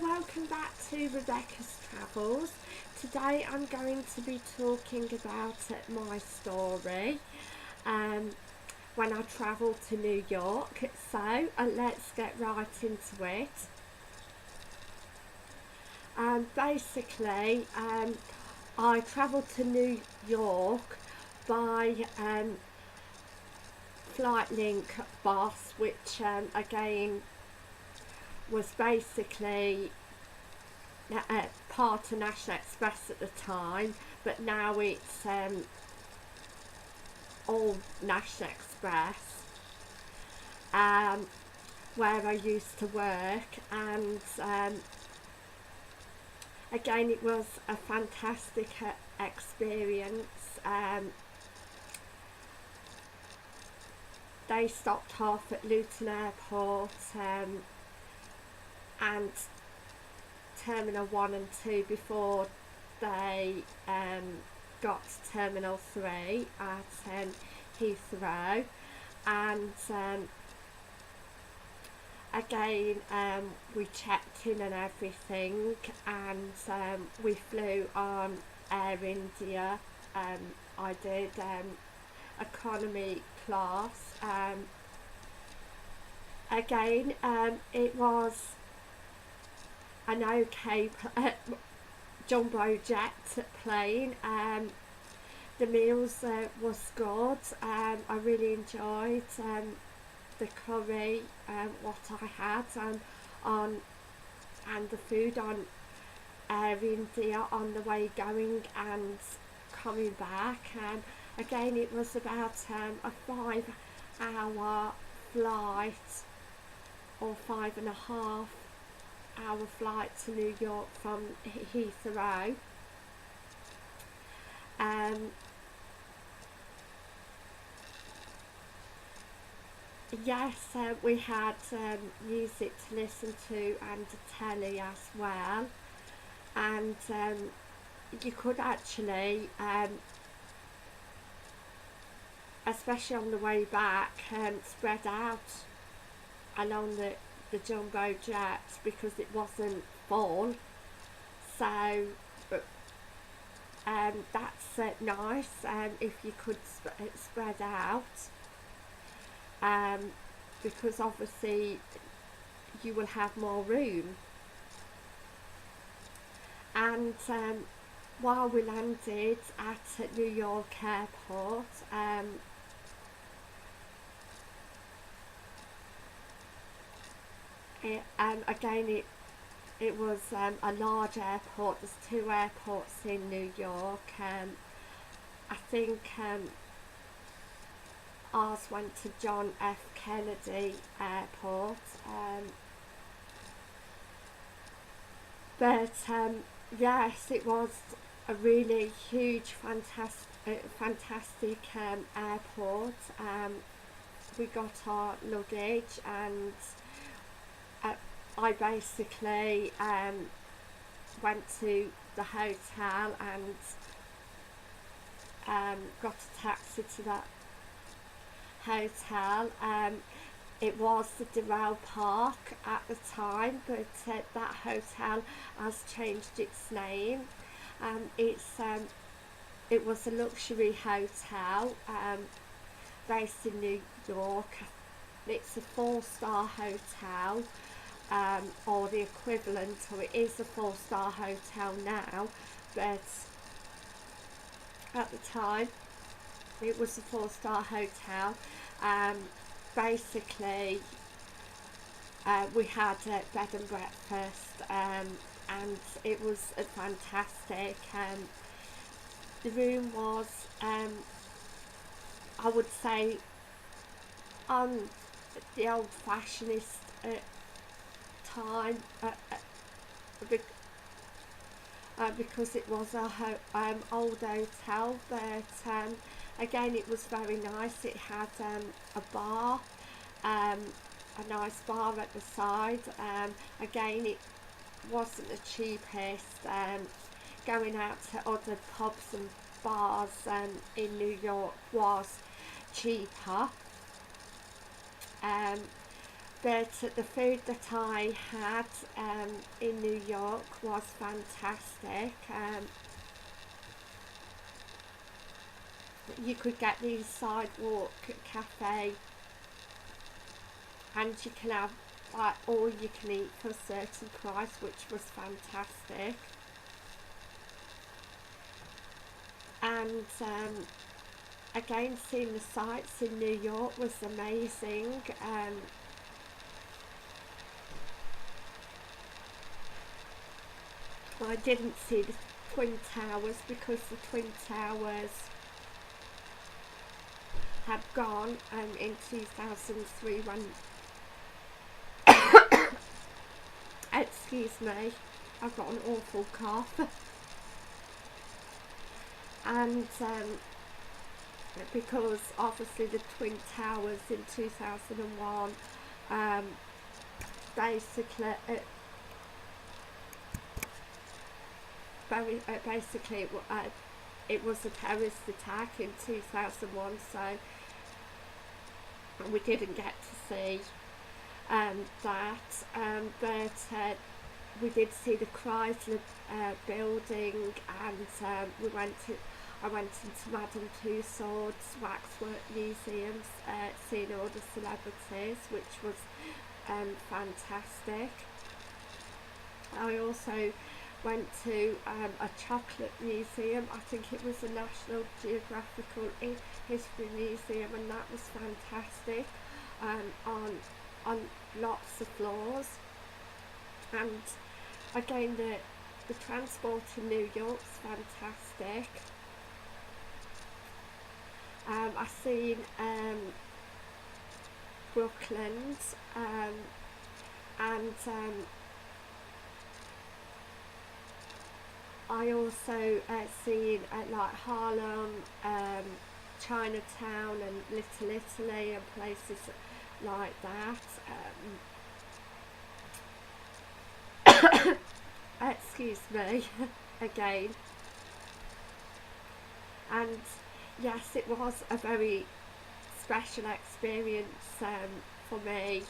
welcome back to Rebecca's Travels. Today I'm going to be talking about my story when I travelled to New York. So let's get right into it. Basically, I travelled to New York by Flight Link bus, which again was basically part of National Express at the time, but now it's all National Express, where I used to work, and again it was a fantastic experience. They stopped off at Luton Airport and Terminal 1 and 2 before they got to Terminal 3 at Heathrow, and again we checked in and everything, and we flew on Air India. I did economy class. Again, it was an okay jumbo jet plane. The meals was good. I really enjoyed the curry, what I had on, and the food on Air India on the way going and coming back. Again, it was about a 5-hour flight, or 5.5-hour flight to New York from Heathrow. Yes, we had music to listen to and a telly as well, and you could actually, especially on the way back, spread out along the jumbo jet because it wasn't full. So that's nice if you could spread out, because obviously you will have more room. And while we landed at New York Airport, again it was a large airport. There's 2 airports in New York. I think ours went to John F. Kennedy Airport, but yes, it was a really huge, fantastic airport. We got our luggage, and I basically went to the hotel and got a taxi to that hotel. It was the Durrell Park at the time, but that hotel has changed its name. It was a luxury hotel based in New York. It's a 4-star hotel, or the equivalent, or it is a 4-star hotel now, but at the time it was a 4-star hotel. Basically we had a bed and breakfast, and it was fantastic. The room was, I would say, on the old-fashionist time, because it was a old hotel, but again it was very nice. It had a bar, a nice bar at the side. Again, it wasn't the cheapest. Going out to other pubs and bars in New York was cheaper, but the food that I had in New York was fantastic. You could get these sidewalk cafe, and you can have like all you can eat for a certain price, which was fantastic. And again, seeing the sights in New York was amazing. I didn't see the Twin Towers because the Twin Towers had gone in 2003 when excuse me, I've got an awful cough. And because obviously the Twin Towers in 2001 basically it was a terrorist attack in 2001, so we didn't get to see that, but we did see the Chrysler building, and I went into Madame Tussauds waxwork museums, seeing all the celebrities, which was fantastic. I also went to a chocolate museum. I think it was a National Geographical History Museum, and that was fantastic, on lots of floors. And again, the transport in New York's fantastic. I seen Brooklyn, and I also seen like Harlem, Chinatown and Little Italy and places like that. Excuse me again. And yes, it was a very special experience for me,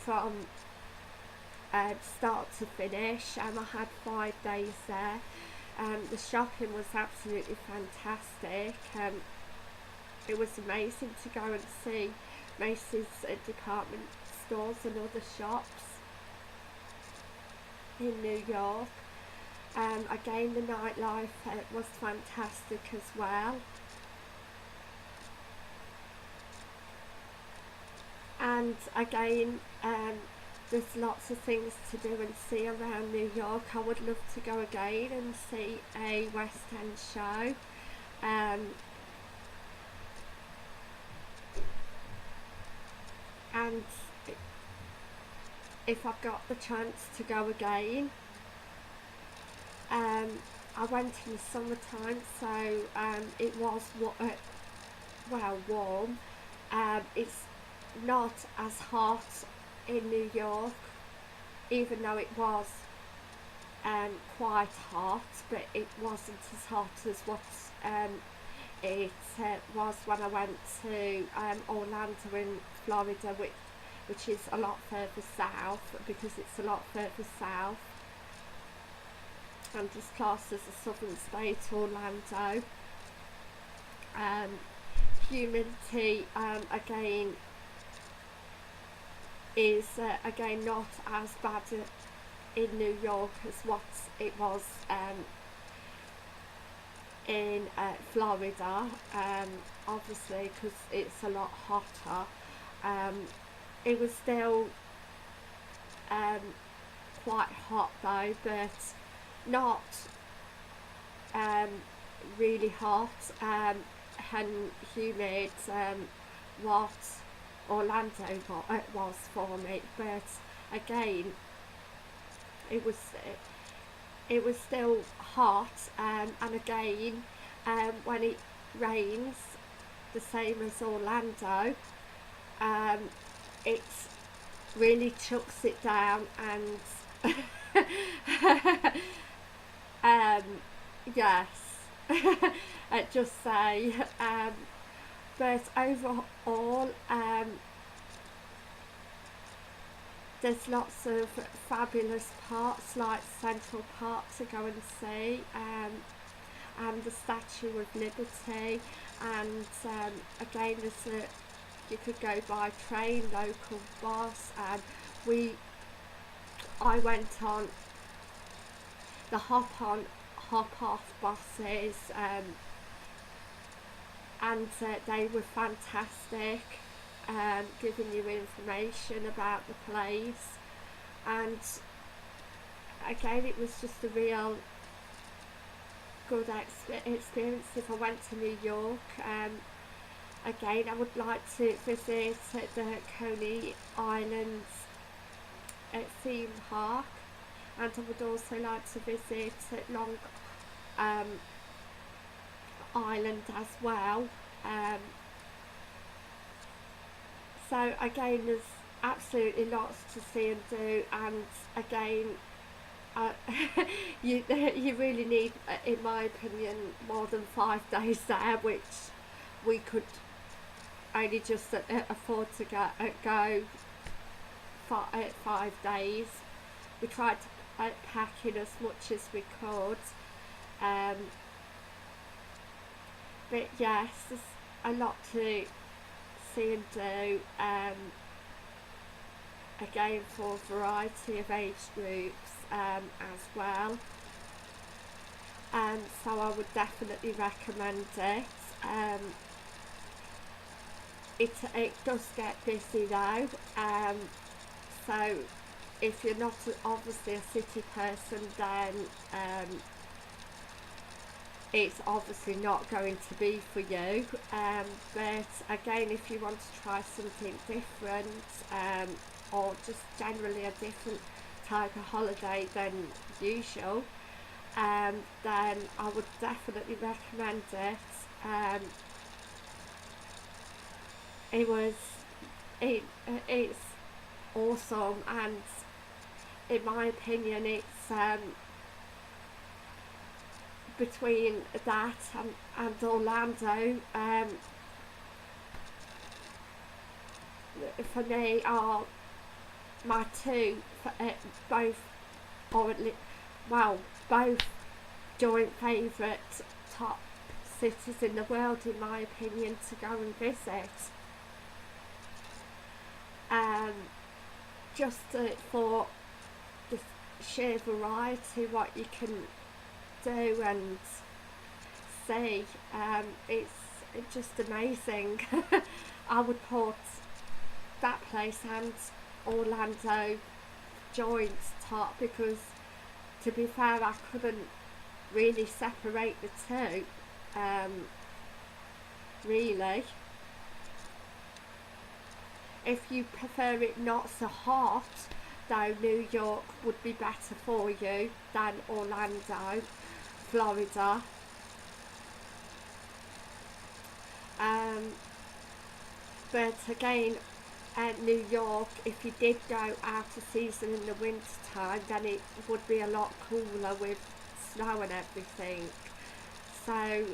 from start to finish. I had 5 days there. The shopping was absolutely fantastic. It was amazing to go and see Macy's department stores and other shops in New York. Again, the nightlife was fantastic as well. And again, there's lots of things to do and see around New York. I would love to go again and see a West End show. And if I've got the chance to go again, I went in the summertime, so it was warm. It's not as hot in New York, even though it was quite hot, but it wasn't as hot as what it was when I went to Orlando in Florida, which is a lot further south, because it's a lot further south and is classed as a southern state, Orlando. Humidity again is again not as bad in New York as what it was in Florida, obviously, because it's a lot hotter. It was still quite hot though, but not really hot and humid, what Orlando was for me. But again, it was still hot, and again, when it rains, the same as Orlando, it really chucks it down, and yes, I'd just say but overall, there's lots of fabulous parts like Central Park to go and see, and the Statue of Liberty, and again you could go by train, local bus, and I went on the hop-on, hop-off buses, and they were fantastic, giving you information about the place, and again it was just a real good experience. If I went to New York, again I would like to visit the Coney Islands theme park, and I would also like to visit Long Island as well. So again, there's absolutely lots to see and do, and again, you really need, in my opinion, more than 5 days there, which we could only just afford to go 5 days. We tried to pack in as much as we could, but yes, there's a lot to see and do, again for a variety of age groups as well, so I would definitely recommend it. It does get busy though, so if you're not obviously a city person, then it's obviously not going to be for you, but again, if you want to try something different, or just generally a different type of holiday than usual, then I would definitely recommend it. It's awesome, and in my opinion it's between that and Orlando, for me are my two, both, or at least, well, both joint favourite top cities in the world, in my opinion, to go and visit. Just for the sheer variety, what you can do and see, it's just amazing. I would put that place and Orlando joint top, because to be fair, I couldn't really separate the two, really. If you prefer it not so hot, though, New York would be better for you than Orlando, Florida. But again, New York, if you did go out of season in the winter time, then it would be a lot cooler with snow and everything. So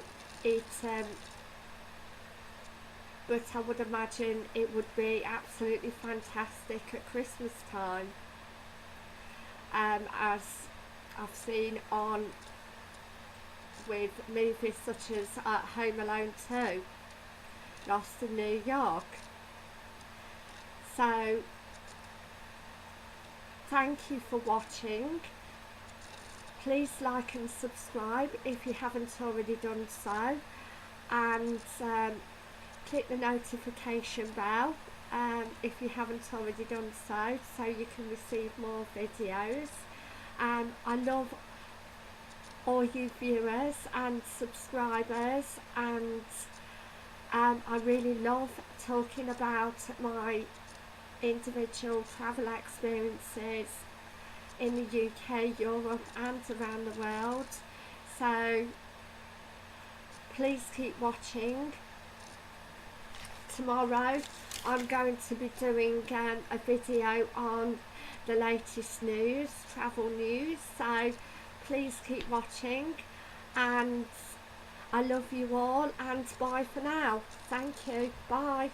but I would imagine it would be absolutely fantastic at Christmas time, as I've seen on with movies such as Home Alone 2, Lost in New York. So thank you for watching. Please like and subscribe if you haven't already done so, and click the notification bell if you haven't already done so you can receive more videos. I love all you viewers and subscribers, and I really love talking about my individual travel experiences in the UK, Europe and around the world. So please keep watching. Tomorrow I'm going to be doing a video on the latest news, travel news, so please keep watching, and I love you all, and bye for now. Thank you. Bye.